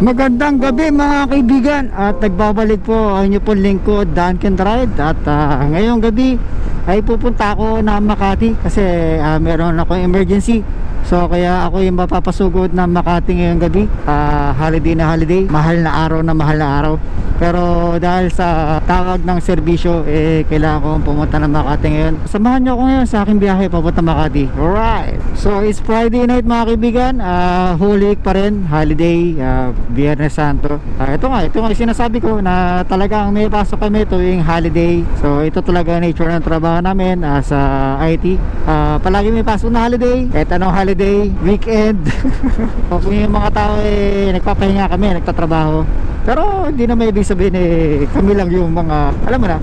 Magandang gabi mga kaibigan, at nagbabalik po ang inyo pong lingkod, Duncan Ride. At ngayong gabi ay pupunta ako na Makati kasi meron akong emergency. So kaya ako yung mapapasugod na Makati ngayong gabi. Holiday na holiday, mahal na araw. Pero dahil sa tawag ng serbisyo, kailangan kong pumunta ng Makati ngayon. Samahan nyo ako ngayon sa aking biyahe papunta Makati. Alright, so it's Friday night mga kaibigan. Holy week pa rin, holiday, Biyernes Santo. Ito nga yung sinasabi ko na talagang may pasok kami tuwing holiday. So ito talaga nature ng trabaho namin sa IT. Palagi may pasok na holiday, kahit anong holiday, weekend. Kung yung mga tao nagpapahinga kami, nagtatrabaho. Pero hindi na may ibig sabihin kami lang yung mga, alam mo na,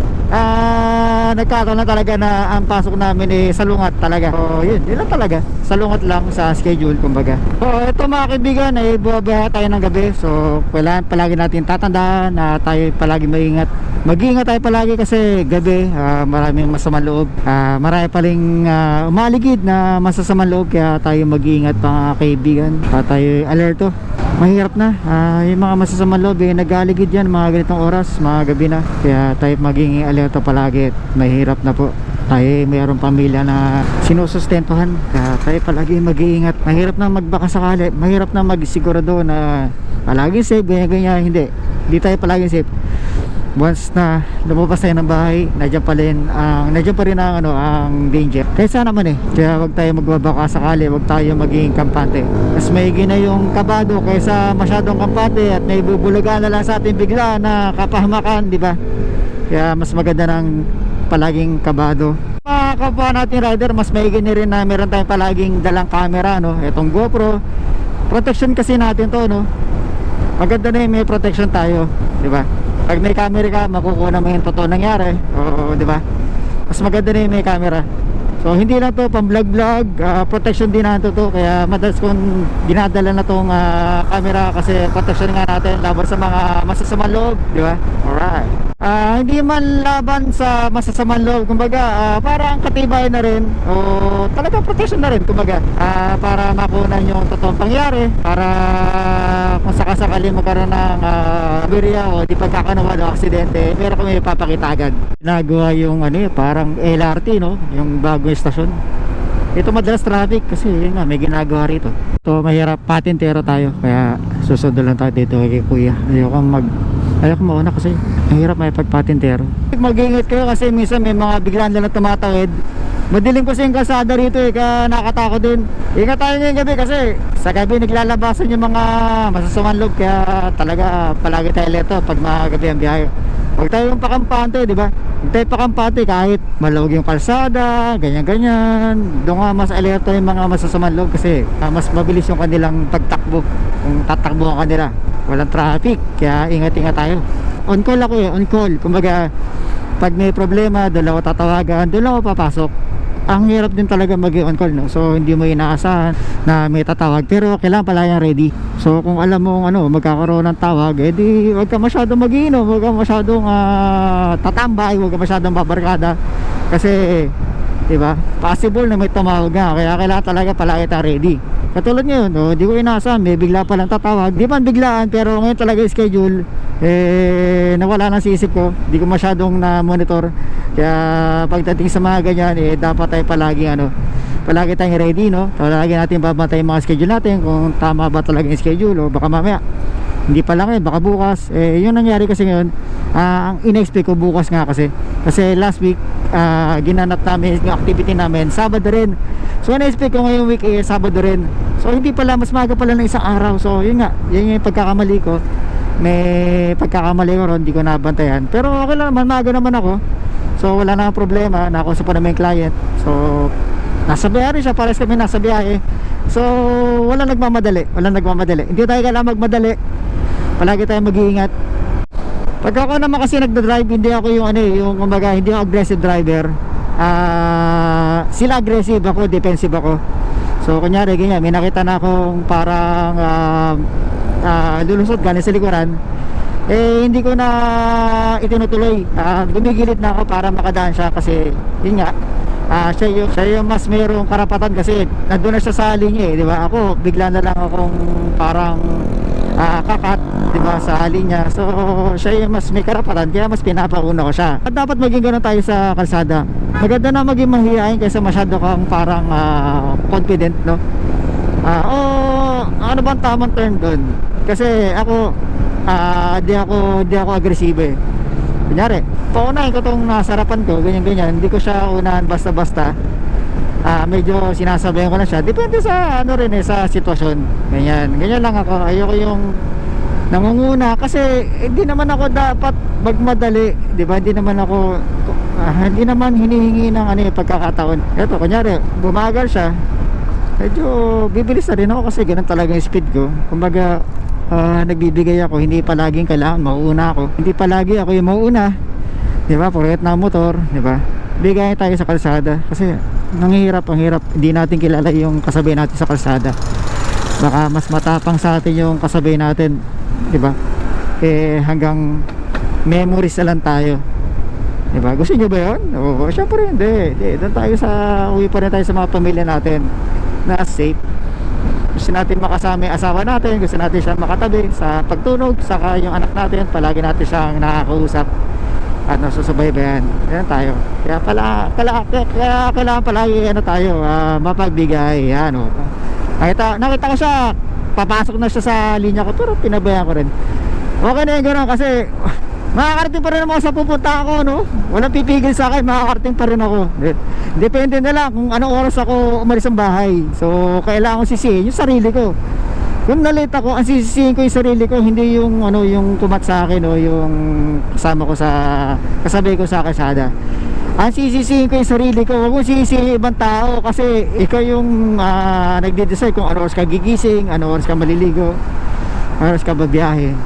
nagkataon na talaga na ang pasok namin salungat talaga. So yun lang talaga, salungat lang sa schedule kumbaga. So ito mga kaibigan, buwabaha tayo ng gabi. So kailangan palagi natin tatandaan na tayo palagi maingat. Mag-iingat tayo palagi kasi gabi maraming masamang loob, marami paling umaligid na masasamang loob. Kaya tayo mag-iingat mga kaibigan, tayo alerto. Mahirap na, yung mga masasamang loob nag-aaligid yan mga ganitong oras, mga gabi na. Kaya tayo maging alerto palagi. Mahirap na po, tayo mayroong pamilya na sinusustentuhan, kaya tayo palagi mag-iingat. Mahirap na magbaka sakali, mahirap na magsigurado na palagi safe, ganyan. Hindi tayo palagi safe. Once na lumabas tayo ng bahay, nandiyan pa rin ang danger. Kaya sana naman kaya wag tayo magbabaka sakali, wag tayo maging kampante. Mas maigi na yung kabado kaysa masyadong kampante at may bubulugan na lang sa ating bigla na kapahamakan, di ba? Kaya mas maganda ng palaging kabado. Mga kapwa natin rider, mas maigi na rin na meron tayong palaging dalang camera, no? Itong GoPro, protection kasi natin to, no? Maganda na may protection tayo, di ba? Pag may camera ka, makukuha mo yung totoo nangyari. Oo, di ba? Mas maganda na yung may camera. So hindi lang to pang vlog, protection din natin to. Kaya madalas kong dinadala na tong camera kasi protection nga natin laban sa mga masasamang loob, di ba? Alright. Hindi man laban sa masasamang loob, kumbaga parang katibay na rin o talagang protection na rin, kumbaga para makunan yung totoong pangyari, para kung sakasakali magkaroon ng aberya o di pagkakanawa o aksidente, meron kami ipapakita agad. Nagawa yung parang LRT, no? Yung bagong estasyon. Ito madalas traffic kasi yun nga, may ginagawa rito. So mahirap, patintero tayo, kaya susunod lang tayo dito kay kuya. Ayoko mauna kasi mahirap may pagpatintero. Mag-ingat kayo kasi minsan may mga biglaan lang na tumatawid. Madilim kasi yung kalsada rito kaya nakatakot din. Ingat tayo ngayong gabi kasi sa gabi naglalabasan yung mga masasamang loob. Kaya talaga palagi tayo leto pag mga gabi ang biyahe. Huwag tayong pakampante, di ba? Huwag tayong pakampante kahit malawag yung kalsada, ganyan. Doon nga mas alerto yung mga masasamang loob kasi mas mabilis yung kanilang pagtakbo. Kung tatakbo ang kanila, walang traffic, kaya ingat-ingat tayo. On call ako on call. Kumbaga, pag may problema, doon ako tatawagan, doon ako papasok. Ang hirap din talaga mag-on call, no? So hindi mo inaasahan na may tatawag, pero kailangan pala yan ready. So kung alam mo magkakaroon ng tawag, edi wag ka masyadong mag-iinom, wag ka masyadong tatambay, wag ka masyadong babarkada kasi diba, possible na may tumawag nga, kaya kailangan talaga palagi tayo ready. Katulad ngayon, di ko inaasahan, may bigla pa lang tatawag. Di man biglaan, pero ngayon talaga yung schedule nawala na sa isip ko, di ko masyadong na monitor. Kaya pagdating sa mga ganyan, dapat tayo palagi tayong ready, no? Palagi natin babantay yung mga schedule natin kung tama ba talaga yung schedule, o baka mamaya hindi pa lang baka bukas. Yung nangyari kasi ngayon, ang in-expect ko bukas nga kasi last week ginanap namin yung activity namin Sabado rin. So in-expect ko ngayong week Sabado rin. So hindi pala, mas maga pala ng isang araw. So yun nga, yun yung pagkakamali ko. May pagkakamali ko ron, hindi ko nabantayan. Pero okay lang naman, maga naman ako. So wala na problema, nakausap pa naman yung client. So nasa biyahe rin siya, pares kami nasa biyahe. So walang nagmamadali. Hindi tayo kailangan magmadali. Palagi tayong mag-iingat. Pag ako naman kasi nagda-drive, hindi ako yung kumbaga, hindi ako aggressive driver. Sila aggressive, ako defensive ako. So kunyari ganyan, may nakita na akong parang lulusot galing sa likuran, hindi ko na itinutuloy. Gumigilid na ako para makadaan siya kasi yun nga, siya yung mas mayroong karapatan kasi nandun na siya sa linya, di ba? Ako bigla na lang akong parang kakat, di ba, sa linya. So siya yung mas may karapatan, kaya mas pinapauna ko siya. At dapat maging ganun tayo sa kalsada. Maganda na maging mahihain kaysa masyado kang parang confident, no? O ano bang tamang term doon? Kasi ako di ako agresibo eh. Kunyari, paunahin ko tong nasarapan ko, ganyan-ganyan. Hindi ko siya unahan basta-basta. Medyo sinasabayan ko na siya. Depende sa ano rin eh, sa sitwasyon. Ganyan lang ako. Ayoko yung nangunguna kasi hindi naman ako dapat magmadali, di ba? Hindi naman hinihingi ng ano yung pagkakataon. Eto, kunyari, bumagal siya. Medyo bibilis na rin ako kasi ganun talaga yung speed ko. Kumbaga, nagbibigay ako, hindi palaging kailangan mauuna ako, hindi palagi ako yung mauuna, di ba? Porket na motor, di ba? Bigay tayo sa kalsada kasi ang hirap, hindi natin kilala yung kasabay natin sa kalsada. Baka mas matapang sa atin yung kasabay natin, di ba? Hanggang memories na lang tayo, di ba? Gusto nyo ba yun? Oo, syempre hindi. Doon tayo uwi pa rin tayo sa mga pamilya natin na safe. Gusto natin makasama yung asawa natin, gusto natin siya makatabi sa pagtunog, saka yung anak natin, palagi natin siyang nakakausap at nasusubaybayan. Yan tayo. Kaya kailangan palagi tayo, mapagbigay. Yan, nakita ko siya, papasok na siya sa linya ko, pero pinabayaan ko rin. Okay na yung gano'n kasi makakarating pa rin ako sa pupunta ako, no? Walang pipigil sa akin, makakarating pa rin ako. Depende na lang kung anong oras ako umalis ng bahay. So kailangan ko sisihin yung sarili ko. Kung nalate ako, ang sisisihin ko yung sarili ko, hindi yung yung tumat sa akin o yung kasama ko kasabay ko sa kalsada. Ang sisisihin ko yung sarili ko. Huwag mong sisisihin ibang tao kasi ikaw yung nagde-decide kung ano oras ka gigising, ano oras ka maliligo, ano oras ka babiyahe.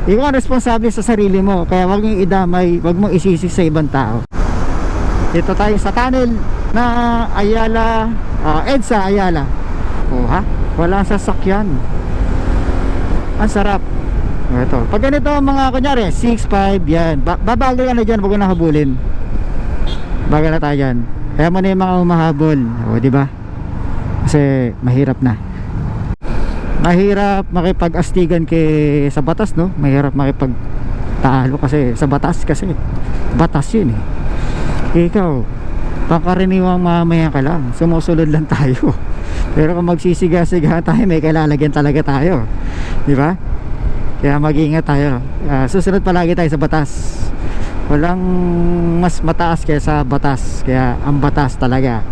Ikaw ang responsable sa sarili mo, kaya huwag mong idamay, huwag mong isisi sa ibang tao. Dito tayo sa tunnel na Ayala, EDSA Ayala. Walang sasakyan. Ang sarap. Ito, pag ganito mga kunyari 6'5", yan, babagal ka na dyan, huwag na habulin. Bagal na tayo dyan. Kaya mo na yung mga humahabol, diba? Kasi mahirap na. Mahirap makipag-astigan sa batas, no? Mahirap makipagtalo kasi sa batas, kasi batas yun eh. Ikaw, pangkaraniwang mamayan ka lang, sumusunod lang tayo. Pero kung magsisiga-siga tayo, may kailalagyan talaga tayo, di ba? Kaya mag-iingat tayo. Susunod palagi tayo sa batas. Walang mas mataas kaysa batas. Kaya ang batas talaga,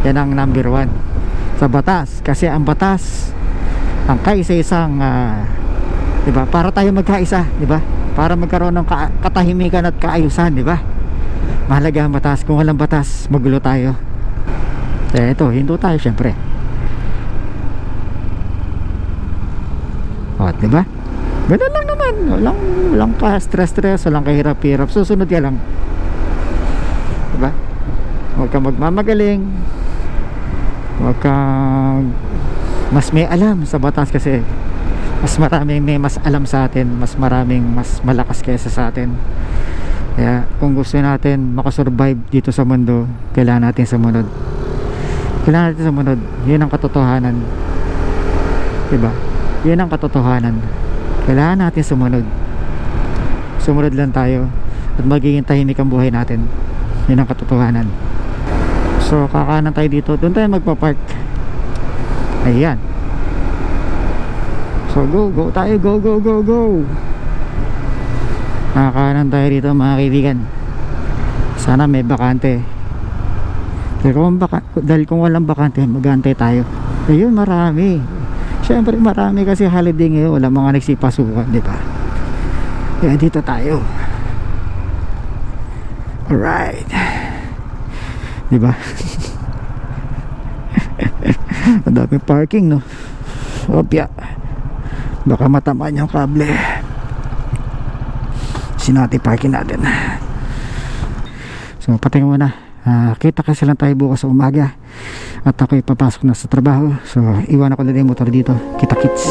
yan ang number 1 sa batas. Kasi ang batas, ang kaisa-isang di ba? Para tayo magkaisa, di ba? Para magkaroon ng katahimikan at kaayusan, di ba? Mahalaga ang batas. Kung walang batas, magulo tayo. Ito, hinto tayo syempre. Di ba? Ganun lang naman. Walang ka stress, walang kahirap-hirap. Susunod ka lang. Di ba? Huwag kang magmamagaling. Huwag kang mas may alam sa batas kasi mas maraming may mas alam sa atin, mas maraming mas malakas kaysa sa atin. Kaya kung gusto natin makasurvive dito sa mundo, kailangan natin sumunod. Kailangan natin sumunod. Yun ang katotohanan, diba? Yun ang katotohanan. Kailangan natin sumunod lang tayo at magiging tahimik ang buhay natin. Yun ang katotohanan. So kakanan tayo dito, doon tayo magpapark. Ayan. So go tayo, go. Nakakanan tayo dito mga kaibigan. Sana may bakante. Dahil kung walang bakante, mag-aantay tayo. Ayun, marami. Siyempre marami kasi holiday ngayon, wala mga nagsipasukan, di ba? Kaya dito tayo. Alright. Di ba? Ang daming parking, no? Opya. Baka matamaan yung kable. Sinati parking natin. So patingin muna. Kita kasi lang tayo bukas sa umaga at ako'y papasok na sa trabaho. So iwan ako na din yung motor dito. Kita kits.